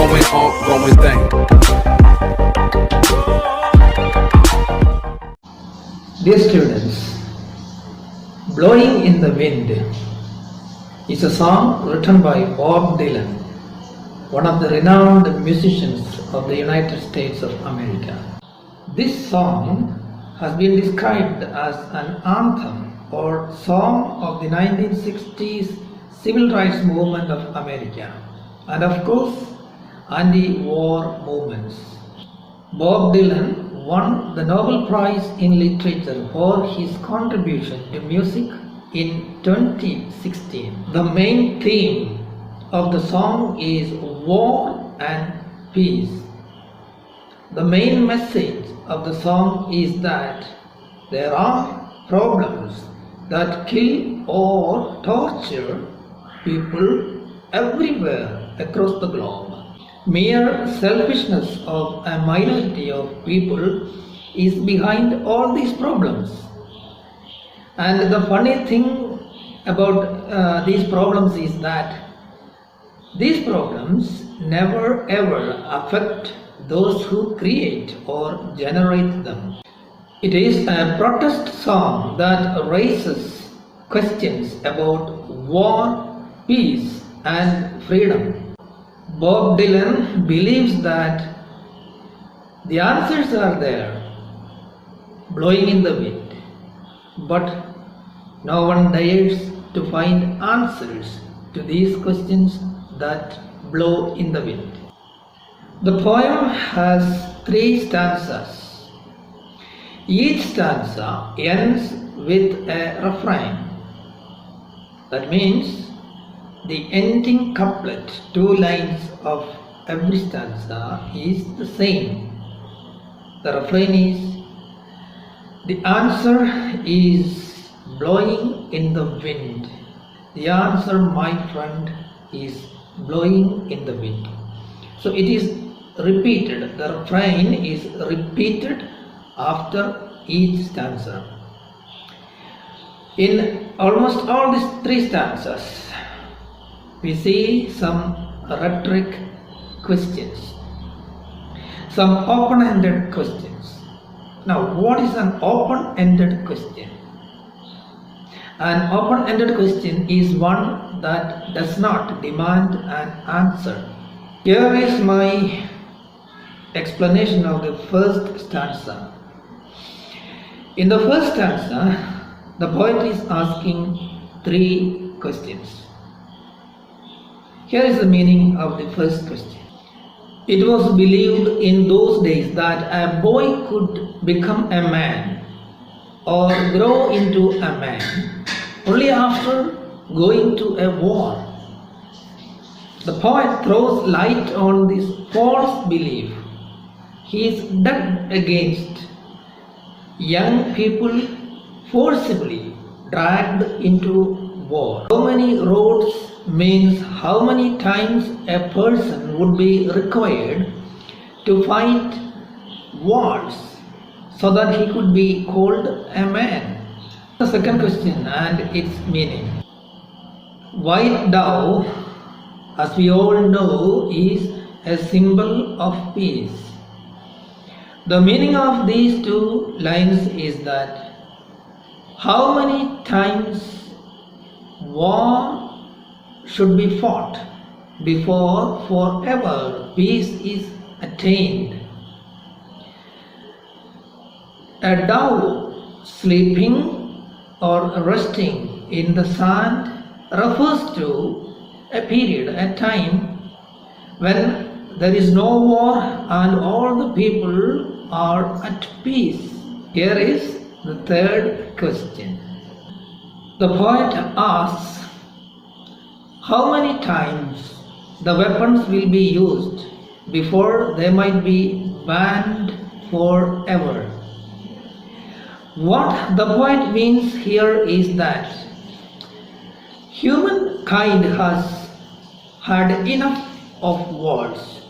going on, going thing. Dear students, Blowin In The Wind is a song written by Bob Dylan, one of the renowned musicians of the United States of America. This song has been described as an anthem or song of the 1960s civil rights movement of America and of course anti-war movements. Bob Dylan won the Nobel Prize in Literature for his contribution to music in 2016. The main theme of the song is war and peace. The main message of the song is that there are problems that kill or torture people everywhere across the globe. Mere selfishness of a minority of people is behind all these problems. And the funny thing about these problems is that these problems never ever affect those who create or generate them. It is a protest song that raises questions about war, peace, and freedom. Bob Dylan believes that the answers are there, blowing in the wind, but no one dares to find answers to these questions that blow in the wind. The poem has 3 stanzas. Each stanza ends with a refrain. That means the ending couplet, 2 lines of every stanza is the same. The refrain is, the answer is blowing in the wind. The answer, my friend, is blowing in the wind. So it is repeated. The refrain is repeated after each stanza. In almost all these 3 stanzas, we see some rhetoric questions, some open-ended questions. Now, what is an open-ended question? An open-ended question is one that does not demand an answer. Here is my explanation of the first stanza. In the first stanza, the poet is asking 3 questions. Here is the meaning of the first question. It was believed in those days that a boy could become a man or grow into a man only after going to a war. The poet throws light on this false belief. He is dead against young people forcibly dragged into war. How many roads means how many times a person would be required to fight wars so that he could be called a man. The second question and its meaning. White dove, as we all know, is a symbol of peace. The meaning of these 2 lines is that how many times war should be fought before forever peace is attained. A dove sleeping or resting in the sand refers to a period, a time when there is no war and all the people are at peace. Here is the third question. The poet asks how many times the weapons will be used before they might be banned forever. What the poet means here is that humankind has had enough of wars.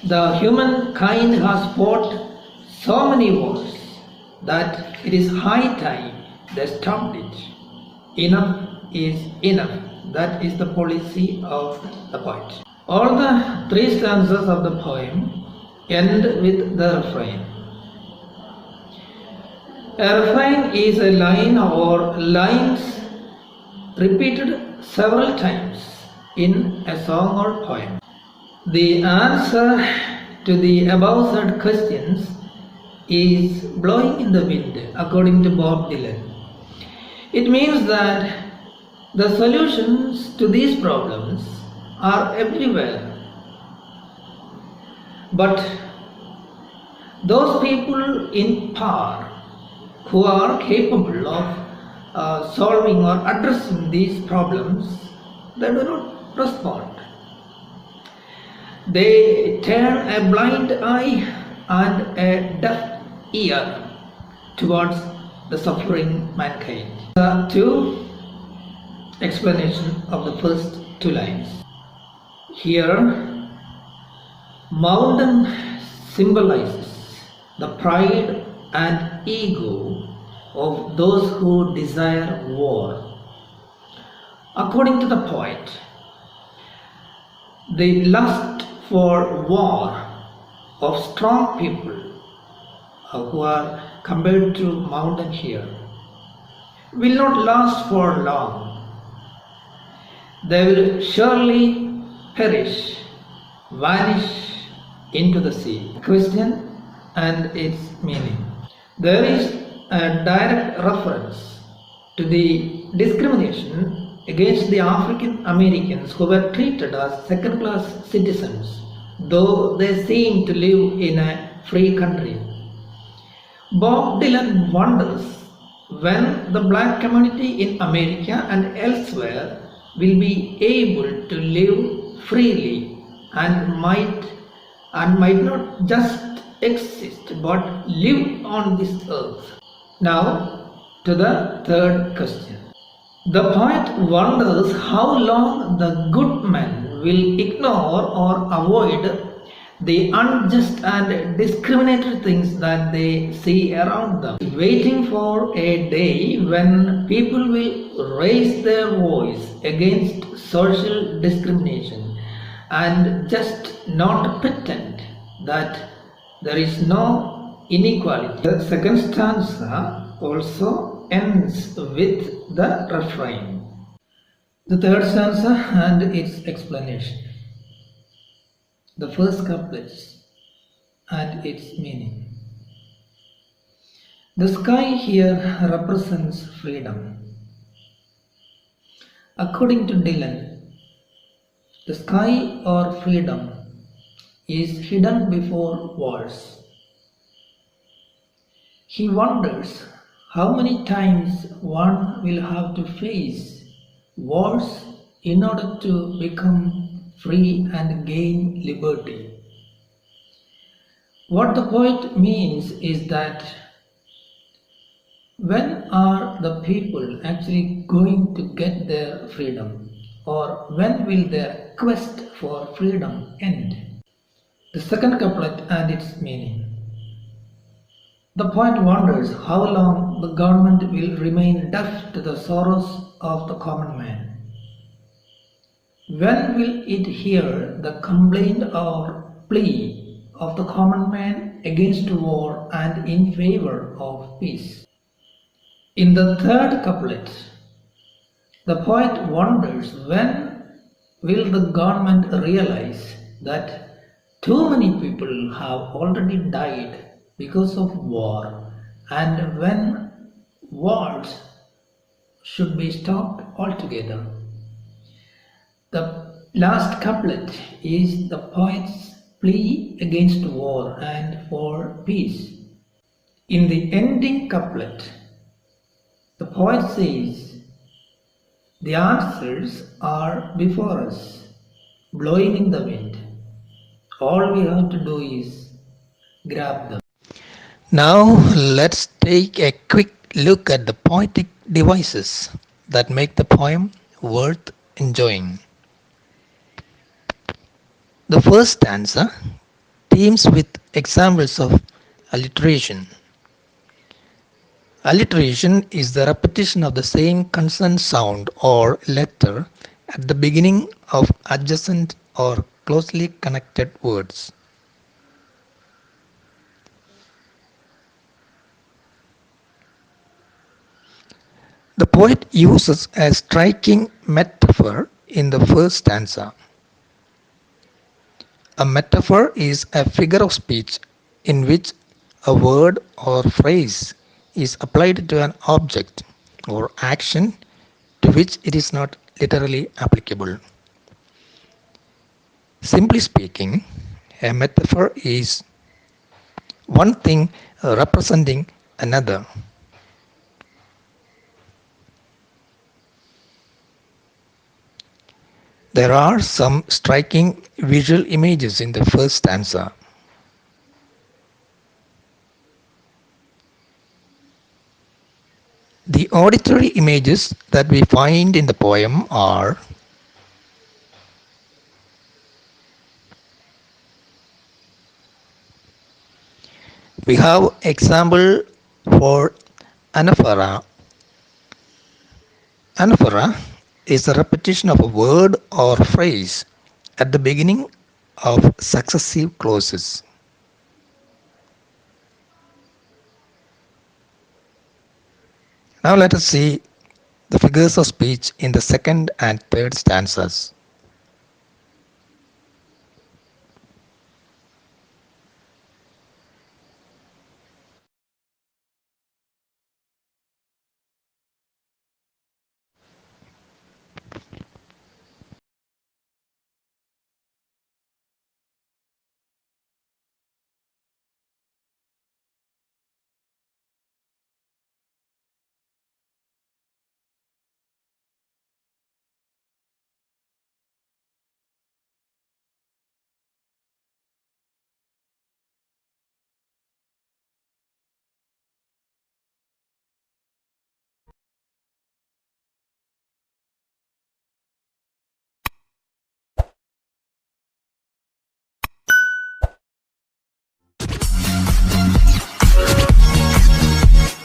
The humankind has fought so many wars that it is high time they stopped it. Enough is enough. That is the policy of the poet. All the three stanzas of the poem end with the refrain. A refrain is a line or lines repeated several times in a song or poem. The answer to the above said questions is blowing in the wind, according to Bob Dylan. It means that the solutions to these problems are everywhere. But those people in power who are capable of solving or addressing these problems, they do not respond. They turn a blind eye and a deaf ear towards the suffering mankind. The two explanations of the first two lines. Here, mountain symbolizes the pride and ego of those who desire war. According to the poet, the lust for war of strong people who are compared to mountain here will not last for long. They will surely perish, vanish into the sea. Question and its meaning. There is a direct reference to the discrimination against the African Americans who were treated as second-class citizens, though they seem to live in a free country. Bob Dylan wonders when the black community in America and elsewhere will be able to live freely and might not just exist but live on this earth. Now to the third question. The poet wonders how long the good men will ignore or avoid the unjust and discriminatory things that they see around them, waiting for a day when people will raise their voice against social discrimination and just not pretend that there is no inequality. The second stanza also ends with the refrain. The third stanza and its explanation. The first couplet and its meaning. The sky here represents freedom. According to Dylan, the sky or freedom is hidden before walls. He wonders how many times one will have to face walls in order to become free and gain liberty. What the poet means is that when are the people actually going to get their freedom, or when will their quest for freedom end? The second couplet and its meaning. The poet wonders how long the government will remain deaf to the sorrows of the common man. When will it hear the complaint or plea of the common man against war and in favor of peace? In the third couplet, the poet wonders when will the government realize that too many people have already died because of war, and when wars should be stopped altogether. The last couplet is the poet's plea against war and for peace. In the ending couplet, the poet says, the answers are before us, blowing in the wind. All we have to do is grab them. Now let's take a quick look at the poetic devices that make the poem worth enjoying. The first stanza teams with examples of alliteration. Alliteration is the repetition of the same consonant sound or letter at the beginning of adjacent or closely connected words. The poet uses a striking metaphor in the first stanza. A metaphor is a figure of speech in which a word or phrase is applied to an object or action to which it is not literally applicable. Simply speaking, a metaphor is one thing representing another. There are some striking visual images in the first stanza. The auditory images that we find in the poem are we have example for Anaphora. Anaphora is the repetition of a word or phrase at the beginning of successive clauses. Now let us see the figures of speech in the second and third stanzas.